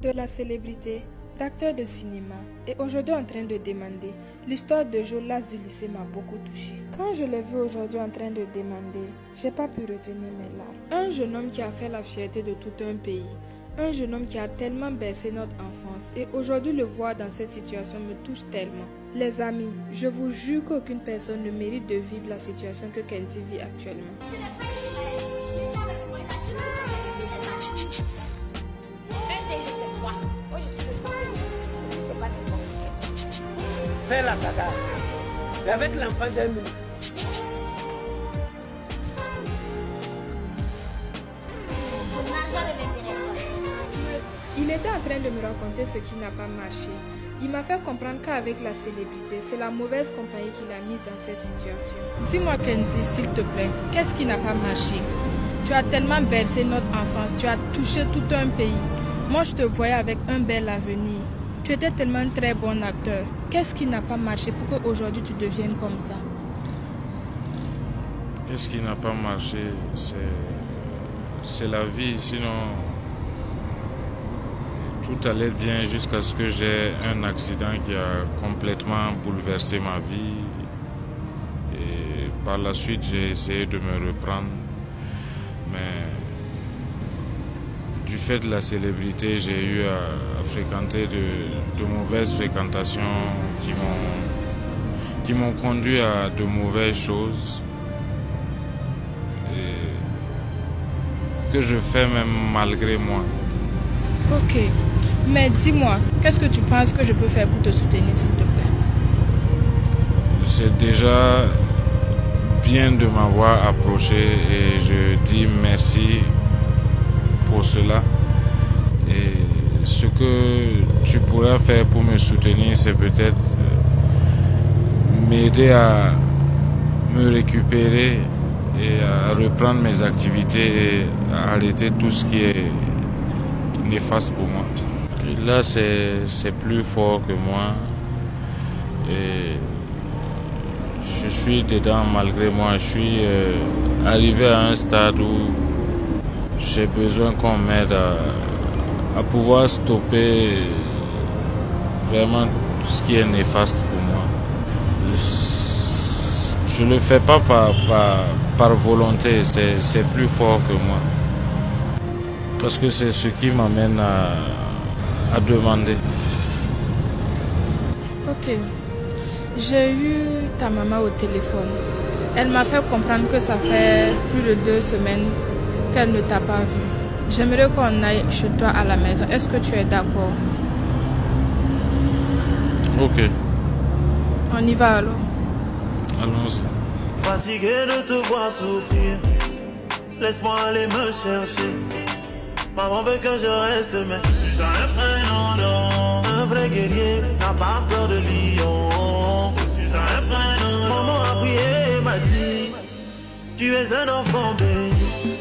de la célébrité, d'acteur de cinéma, et aujourd'hui en train de demander. L'histoire de Jolas du lycée m'a beaucoup touchée. Quand je l'ai vu aujourd'hui en train de demander, j'ai pas pu retenir mes larmes. Un jeune homme qui a fait la fierté de tout un pays. Un jeune homme qui a tellement bercé notre enfance et aujourd'hui le voir dans cette situation me touche tellement. Les amis, je vous jure qu'aucune personne ne mérite de vivre la situation que Kenzie vit actuellement. Fais la bagarre. Et avec l'enfant d'un minute. Il était en train de me raconter ce qui n'a pas marché. Il m'a fait comprendre qu'avec la célébrité, c'est la mauvaise compagnie qui l'a mise dans cette situation. Dis-moi Kenzie, s'il te plaît, qu'est-ce qui n'a pas marché? Tu as tellement bercé notre enfance, tu as touché tout un pays. Moi, je te voyais avec un bel avenir. Tu étais tellement un très bon acteur. Qu'est-ce qui n'a pas marché pour qu'aujourd'hui tu deviennes comme ça? Qu'est-ce qui n'a pas marché? C'est la vie, sinon tout allait bien jusqu'à ce que j'ai un accident qui a complètement bouleversé ma vie. Et par la suite, j'ai essayé de me reprendre. Mais du fait de la célébrité, j'ai eu à fréquenter de mauvaises fréquentations qui m'ont conduit à de mauvaises choses. Et que je fais même malgré moi. Ok. Mais dis-moi, qu'est-ce que tu penses que je peux faire pour te soutenir, s'il te plaît? C'est déjà bien de m'avoir approché et je dis merci pour cela. Et ce que tu pourras faire pour me soutenir, c'est peut-être m'aider à me récupérer et à reprendre mes activités et à arrêter tout ce qui est néfaste pour moi. Et là, c'est plus fort que moi et je suis dedans malgré moi. Je suis arrivé à un stade où j'ai besoin qu'on m'aide à pouvoir stopper vraiment tout ce qui est néfaste pour moi. Je ne le fais pas par volonté, c'est plus fort que moi. Parce que c'est ce qui m'amène à demander. Ok. J'ai eu ta maman au téléphone. Elle m'a fait comprendre que ça fait plus de 2 semaines qu'elle ne t'a pas vu. J'aimerais qu'on aille chez toi à la maison. Est-ce que tu es d'accord? Ok. On y va alors. Allons-y. Fatigué de te voir souffrir, laisse-moi aller me chercher. Maman veut que je reste, mais je suis un prénom. Un vrai guerrier n'a pas peur de lion. Je suis un prénom. Maman a prié et m'a dit, tu es un enfant béni.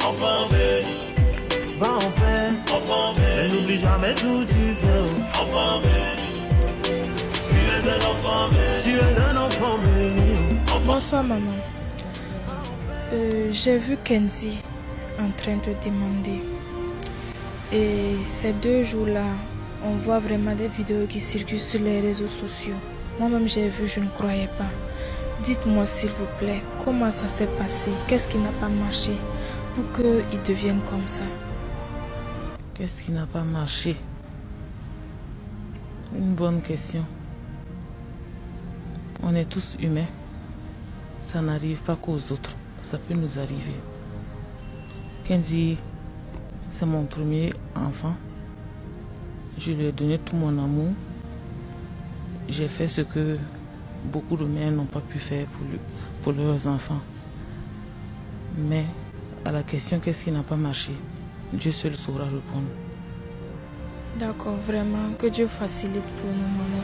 Enfant béni. Va en paix. Enfant béni. Mais n'oublie jamais d'où tu viens. Enfant béni. Tu es un enfant béni. Tu es un enfant béni. Bonsoir maman. J'ai vu Kenzie en train de demander. Et ces 2 jours-là, on voit vraiment des vidéos qui circulent sur les réseaux sociaux. Moi-même, j'ai vu, je ne croyais pas. Dites-moi, s'il vous plaît, comment ça s'est passé? Qu'est-ce qui n'a pas marché pour qu'ils deviennent comme ça? Qu'est-ce qui n'a pas marché? Une bonne question. On est tous humains. Ça n'arrive pas qu'aux autres. Ça peut nous arriver. Kenzie, c'est mon premier enfant. Je lui ai donné tout mon amour. J'ai fait ce que beaucoup de mères n'ont pas pu faire pour leurs enfants. Mais à la question qu'est-ce qui n'a pas marché, Dieu seul saura répondre. D'accord, vraiment, que Dieu facilite pour nous, maman.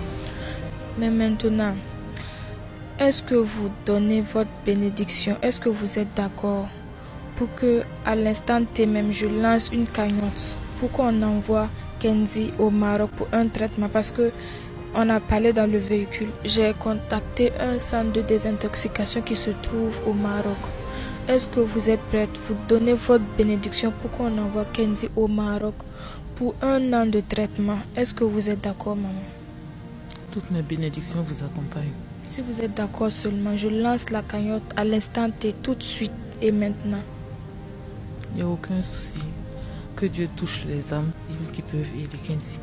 Mais maintenant, est-ce que vous donnez votre bénédiction? Est-ce que vous êtes d'accord pour que, à l'instant T même, je lance une cagnotte pour qu'on envoie Kenzie au Maroc pour un traitement? Parce que on a parlé dans le véhicule. J'ai contacté un centre de désintoxication qui se trouve au Maroc. Est-ce que vous êtes prête? Vous donnez votre bénédiction pour qu'on envoie Kenzie au Maroc pour 1 an de traitement. Est-ce que vous êtes d'accord, maman? Toutes mes bénédictions vous accompagnent. Si vous êtes d'accord seulement, je lance la cagnotte à l'instant T, tout de suite et maintenant. Il n'y a aucun souci. Que Dieu touche les âmes qui peuvent aider Kenzie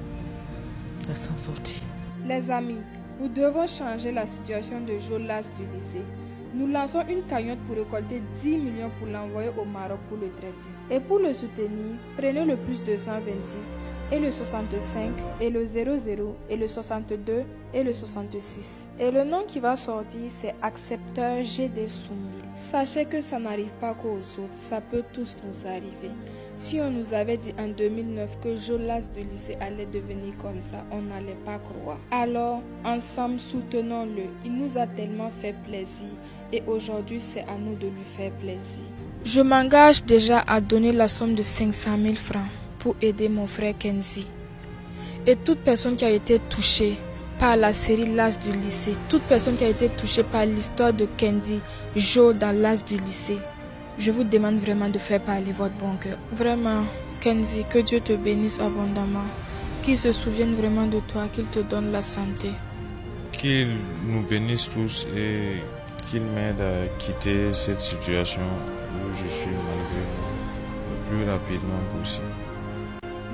à s'en sortir. Les amis, nous devons changer la situation de Jolas du lycée. Nous lançons une cagnotte pour récolter 10 millions pour l'envoyer au Maroc pour le traiter. Et pour le soutenir, prenez le plus 226 et le 65 et le 00 et le 62 et le 66. Et le nom qui va sortir, c'est Accepteur GD Soumil. Sachez que ça n'arrive pas qu'aux autres, ça peut tous nous arriver. Si on nous avait dit en 2009 que Jolas du lycée allait devenir comme ça, on n'allait pas croire. Alors, ensemble, soutenons-le. Il nous a tellement fait plaisir et aujourd'hui, c'est à nous de lui faire plaisir. Je m'engage déjà à donner la somme de 500 000 francs pour aider mon frère Kenzie. Et toute personne qui a été touchée par la série L'As du lycée, toute personne qui a été touchée par l'histoire de Kenzie, Jo dans L'As du lycée, je vous demande vraiment de faire parler votre bon cœur. Vraiment, Kenzie, que Dieu te bénisse abondamment, qu'il se souvienne vraiment de toi, qu'il te donne la santé. Qu'il nous bénisse tous et qu'il m'aide à quitter cette situation où je suis malgré moi le plus rapidement possible.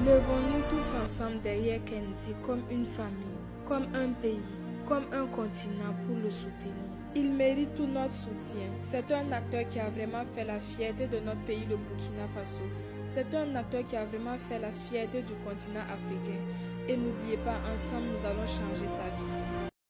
Levons-nous tous ensemble derrière Kenzie comme une famille, comme un pays, comme un continent pour le soutenir. Il mérite tout notre soutien. C'est un acteur qui a vraiment fait la fierté de notre pays, le Burkina Faso. C'est un acteur qui a vraiment fait la fierté du continent africain. Et n'oubliez pas, ensemble, nous allons changer sa vie.